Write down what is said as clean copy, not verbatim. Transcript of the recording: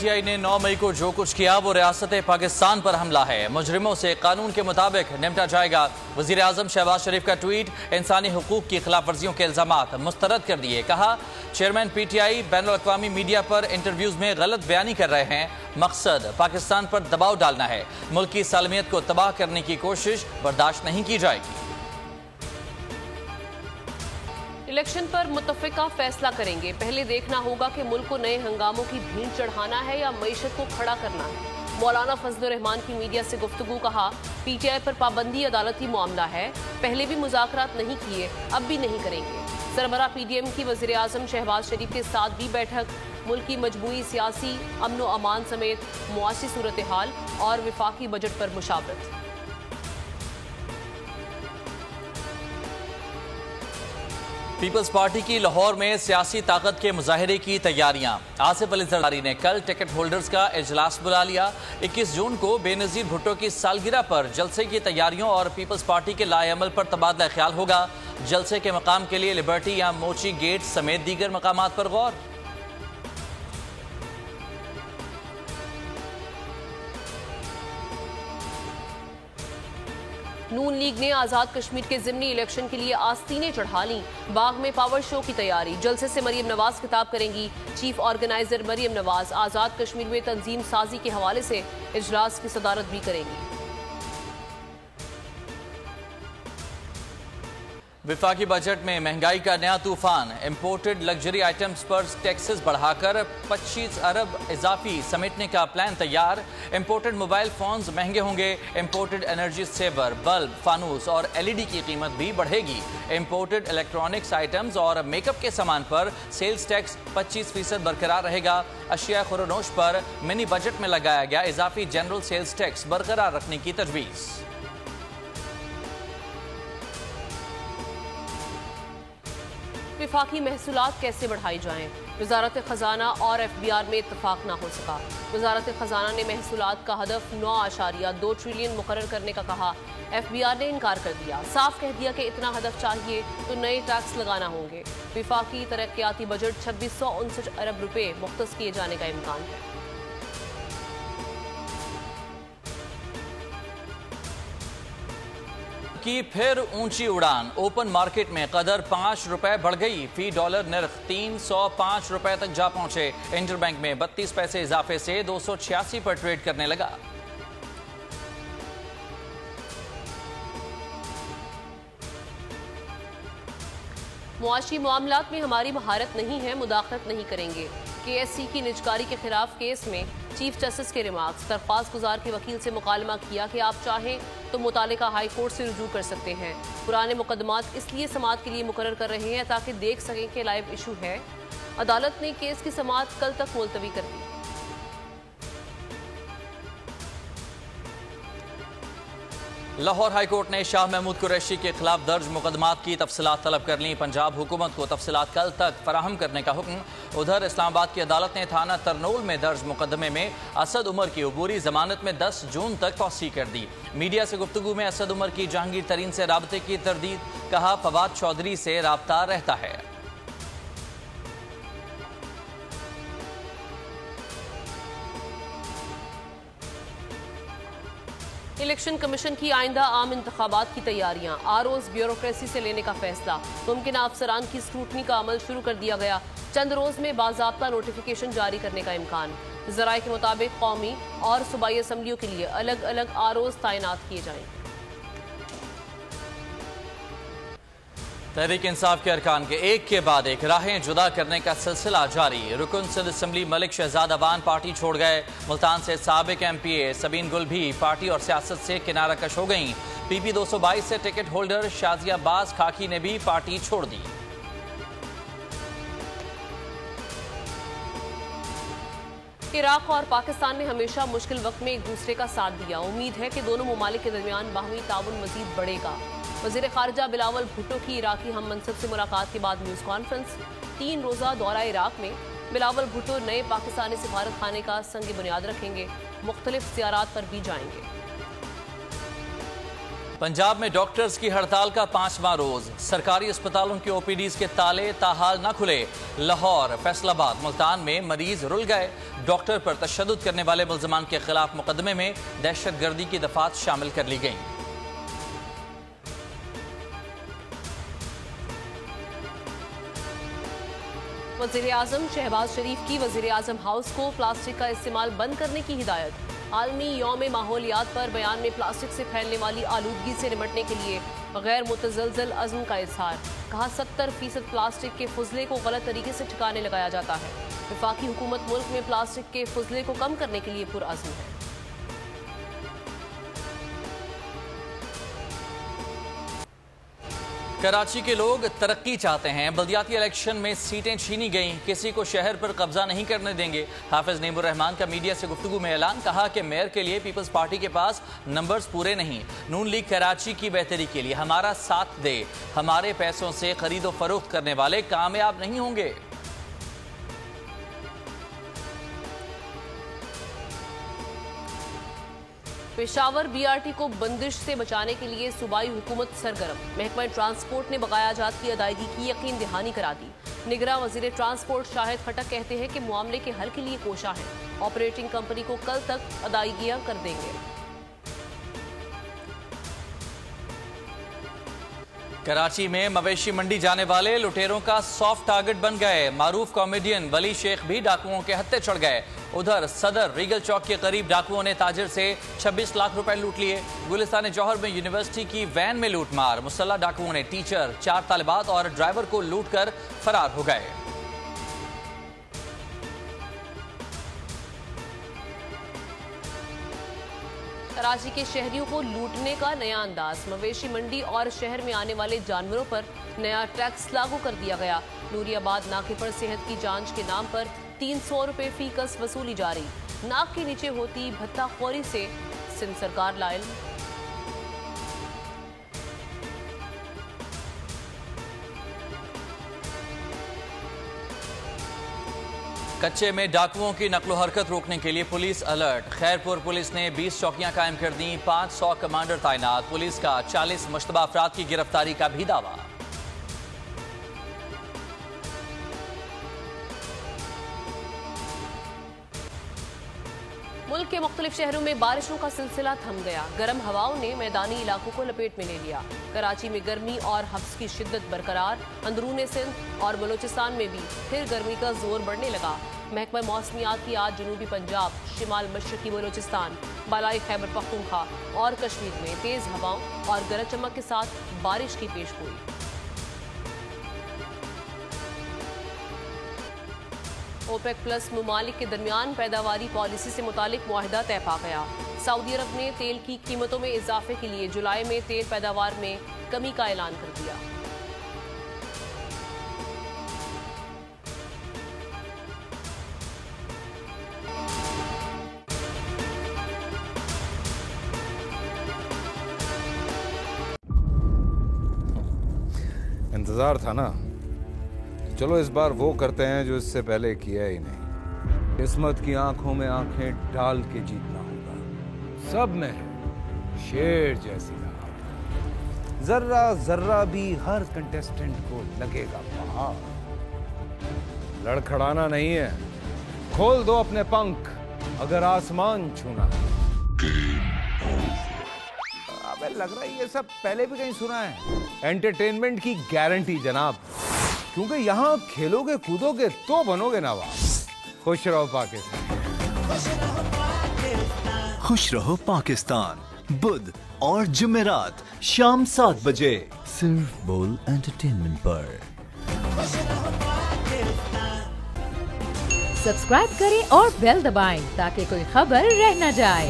PTI ने 9 मई को जो कुछ किया वो रियासत पाकिस्तान पर हमला है। मुजरिमों से कानून के मुताबिक निपटा जाएगा। वजीर आजम शहबाज शरीफ का ट्वीट, इंसानी हुकूक की खिलाफ वर्जियों के इल्जामात मुस्तरद कर दिए। कहा, चेयरमैन PTI बैनुल अक़वामी मीडिया पर इंटरव्यूज में गलत बयानी कर रहे हैं। मकसद पाकिस्तान पर दबाव डालना है। मुल्क की सालमियत को तबाह करने की कोशिश बर्दाश्त नहीं की जाएगी। इलेक्शन पर मुत्तफ़िका फैसला करेंगे। पहले देखना होगा कि मुल्क को नए हंगामों की भीड़ चढ़ाना है या मईशत को खड़ा करना है। मौलाना फजलुर रहमान की मीडिया से गुफ्तगू। कहा, PTI पर पाबंदी अदालती मामला है। पहले भी मुज़ाकरात नहीं किए, अब भी नहीं करेंगे। सरबराह PDM की वज़ीर आज़म शहबाज शरीफ के साथ भी बैठक। मुल्क की मजबूरी, सियासी अमन व अमान समेत मुआशी सूरत हाल और विफाकी बजट पर मुशावरत। पीपल्स पार्टी की लाहौर में सियासी ताकत के मुजाहरे की तैयारियां। आसिफ अली जरदारी ने कल टिकट होल्डर्स का इजलास बुला लिया। 21 जून को बेनज़ीर भुट्टो की सालगिरह पर जलसे की तैयारियों और पीपल्स पार्टी के लाएअमल पर तबादला ख्याल होगा। जलसे के मकाम के लिए लिबर्टी या मोची गेट समेत दीगर मकामात पर गौर। नून लीग ने आज़ाद कश्मीर के ज़िमनी इलेक्शन के लिए आस्तीनें चढ़ा लीं। बाग में पावर शो की तैयारी। जलसे से मरियम नवाज खिताब करेंगी। चीफ ऑर्गेनाइजर मरियम नवाज आज़ाद कश्मीर में तंजीम साजी के हवाले से इजलास की सदारत भी करेंगी। विफाकी बजट में महंगाई का नया तूफान। इंपोर्टेड लग्जरी आइटम्स पर टैक्सेस बढ़ाकर 25 अरब इजाफी समेटने का प्लान तैयार। इंपोर्टेड मोबाइल फोन्स महंगे होंगे। इंपोर्टेड एनर्जी सेवर, बल्ब, फानूस और LED की कीमत भी बढ़ेगी। इंपोर्टेड इलेक्ट्रॉनिक्स आइटम्स और मेकअप के सामान पर सेल्स टैक्स 25% बरकरार रहेगा। अशिया खुरोनोश पर मिनी बजट में लगाया गया इजाफी जनरल सेल्स टैक्स बरकरार रखने की तजवीज़। विफाकी महसूलात कैसे बढ़ाई जाएं? वजारत खजाना और FBR में इत्तफाक ना हो सका। वजारत खजाना ने महसूलात का हदफ 9.2 ट्रिलियन मुकर्रर करने का कहा। FBR ने इनकार कर दिया। साफ कह दिया कि इतना हदफ चाहिए तो नए टैक्स लगाना होंगे। विफाकी तरक्याती बजट 2659 अरब रुपए मुख्तस किए जाने का इम्कान है। की फिर ऊंची उड़ान। ओपन मार्केट में कदर 5 रुपए बढ़ गई। फी डॉलर निर्ख 305 रुपए तक जा पहुंचे। इंटरबैंक में 32 पैसे इजाफे से 286 पर ट्रेड करने लगा। मुआशी मामलात में हमारी महारत नहीं है, मुदाखलत नहीं करेंगे। KSC की निजकारी के खिलाफ केस में चीफ जस्टिस के रिमार्क्स। दरख्वास्त गुजार के वकील से मुकालमा किया कि आप चाहें तो मुतालिका हाई कोर्ट से रुजू कर सकते हैं। पुराने मुकदमात इसलिए समाअत के लिए मुकर्रर कर रहे हैं ताकि देख सकें कि लाइव इशू है। अदालत ने केस की समाअत कल तक मुलतवी कर दी। लाहौर हाई कोर्ट ने शाह महमूद कुरैशी के खिलाफ दर्ज मुकदमात की तफसीलात तलब कर ली। पंजाब हुकूमत को तफसीलात कल तक फराहम करने का हुक्म। उधर इस्लामाबाद की अदालत ने थाना तरनोल में दर्ज मुकदमे में असद उमर की अबूरी जमानत में 10 जून तक तौसी कर दी। मीडिया से गुफ्तगू में असद उमर की जहांगीर तरीन से राबते की तरदीद। कहा, फवाद चौधरी से राबता रहता है। इलेक्शन कमीशन की आइंदा आम इंतखाबात की तैयारियां। ROs ब्यूरोक्रेसी से लेने का फैसला। मुमकिन अफसरान की स्क्रूटनी का अमल शुरू कर दिया गया। चंद रोज में बाज़ाब्ता नोटिफिकेशन जारी करने का इम्कान। ज़राए के मुताबिक कौमी और सूबाई असम्बलियों के लिए अलग अलग ROs तैनात किए जाएंगे। तहरीक इंसाफ के अरकान के एक के बाद एक राहें जुदा करने का सिलसिला जारी। रुकन सिंध असम्बली मलिक शहजाद अवान पार्टी छोड़ गए। मुल्तान से साबिक MPA सबीन गुल भी पार्टी और सियासत से किनारा कश हो गईं। PP 222 से टिकट होल्डर शाजिया बाज खाकी ने भी पार्टी छोड़ दी। इराक और पाकिस्तान ने हमेशा मुश्किल वक्त में एक दूसरे का साथ दिया। उम्मीद है कि दोनों ममालिक के दरमियान बाहमी ताउन मजीद बढ़ेगा। वज़ीर ख़ारिजा बिलावल भुट्टो की इराकी हम मनसब से मुलाकात के बाद न्यूज़ कॉन्फ्रेंस। 3 रोज़ा दौरा इराक में बिलावल भुट्टो नए पाकिस्तानी सिफारत खाने का संग बुनियाद रखेंगे। मुख्तलिफ ज़ियारात पर भी जाएंगे। पंजाब में डॉक्टर्स की हड़ताल का 5वां रोज। सरकारी अस्पतालों के ओपीडीज के ताले ताहाल न खुले। लाहौर, फैसलाबाद, मुल्तान में मरीज रुल गए। डॉक्टर पर तशद्दुद करने वाले मुल्ज़िमान के खिलाफ मुकदमे में दहशतगर्दी की दफात शामिल कर ली गईं। वज़ीर-ए-आज़म शहबाज शरीफ की वज़ीर-ए-आज़म हाउस को प्लास्टिक का इस्तेमाल बंद करने की हिदायत। आलमी यौम माहौलियात पर बयान में प्लास्टिक से फैलने वाली आलूदगी से निपटने के लिए गैर मुतज़लज़ल अज़्म का इज़हार। कहा 70% प्लास्टिक के फुजले को गलत तरीके से ठिकाने लगाया जाता है। वफाकी हुकूमत मुल्क में प्लास्टिक के फुजले को कम करने के लिए पुरअज़्म है। कराची के लोग तरक्की चाहते हैं। बल्दियाती इलेक्शन में सीटें छीनी गईं। किसी को शहर पर कब्जा नहीं करने देंगे। हाफिज नईमुर रहमान का मीडिया से गुफ्तगू में ऐलान। कहा कि मेयर के लिए पीपल्स पार्टी के पास नंबर्स पूरे नहीं। नून लीग कराची की बेहतरी के लिए हमारा साथ दे। हमारे पैसों से खरीदो फरोख्त करने वाले कामयाब नहीं होंगे। पेशावर बीआरटी को बंदिश से बचाने के लिए सूबाई हुकूमत सरगर्म। महकमा ट्रांसपोर्ट ने बकाया जात की अदायगी की यकीन दहानी करा दी। निगरां वजीर ट्रांसपोर्ट शाहिद खटक कहते हैं कि मामले के हल के लिए कोशा है। ऑपरेटिंग कंपनी को कल तक अदायगियां कर देंगे। कराची में मवेशी मंडी जाने वाले लुटेरों का सॉफ्ट टारगेट बन गए। मारूफ कॉमेडियन वली शेख भी डाकुओं के हत्थे चढ़ गए। उधर सदर रीगल चौक के करीब डाकुओं ने ताजिर से 26 लाख रुपए लूट लिए। गुलिस्तान जौहर में यूनिवर्सिटी की वैन में लूटमार। मुसल्लह डाकुओं ने टीचर, 4 तालिबात और ड्राइवर को लूटकर फरार हो गए। कराची के शहरियों को लूटने का नया अंदाज। मवेशी मंडी और शहर में आने वाले जानवरों पर नया टैक्स लागू कर दिया गया। नूरियाबाद नाके पर सेहत की जांच के नाम पर 300 रुपए फीकस वसूली जा रही। नाक के नीचे होती भत्ताखोरी से सिंध सरकार लायल। कच्चे में डाकुओं की नकलो हरकत रोकने के लिए पुलिस अलर्ट। खैरपुर पुलिस ने 20 चौकियां कायम कर दी। 500 कमांडर तैनात। पुलिस का 40 मुश्तबा अफराद की गिरफ्तारी का भी दावा। मुल्क के मुख्तलिफ शहरों में बारिशों का सिलसिला थम गया। गर्म हवाओं ने मैदानी इलाकों को लपेट में ले लिया। कराची में गर्मी और हब्स की शिद्दत बरकरार। अंदरूनी सिंध और बलोचिस्तान में भी फिर गर्मी का जोर बढ़ने लगा। महकमा मौसमियात की आज जनूबी पंजाब, शिमाल मशरकी बलोचिस्तान, बालाई खैबर पख्तूनख्वा और कश्मीर में तेज हवाओं और गरज चमक के साथ बारिश की पेशगोई। ओपेक प्लस मुमालिक के दरमियान पैदावारी पॉलिसी से मुतालिक मुआहिदा तय पा गया। सऊदी अरब ने तेल की कीमतों में इजाफे के लिए जुलाई में तेल पैदावार में कमी का ऐलान कर दिया। इंतजार था ना, चलो इस बार वो करते हैं जो इससे पहले किया ही नहीं। किस्मत की आंखों में आंखें डाल के जीतना होगा। सब में शेर जैसी राह। जर्रा जर्रा भी हर कंटेस्टेंट को लगेगा पहाड़। लड़खड़ाना नहीं है, खोल दो अपने पंख अगर आसमान छूना है। अबे लग रहा है ये सब पहले भी कहीं सुना है। एंटरटेनमेंट की गारंटी जनाब, क्योंकि यहाँ खेलोगे कूदोगे तो बनोगे नवाब। खुश रहो पाकिस्तान। खुश रहो पाकिस्तान। बुध और जुमेरात शाम 7 बजे सिर्फ बोल एंटरटेनमेंट पर। सब्सक्राइब करें और बेल दबाएं ताकि कोई खबर रह न जाए।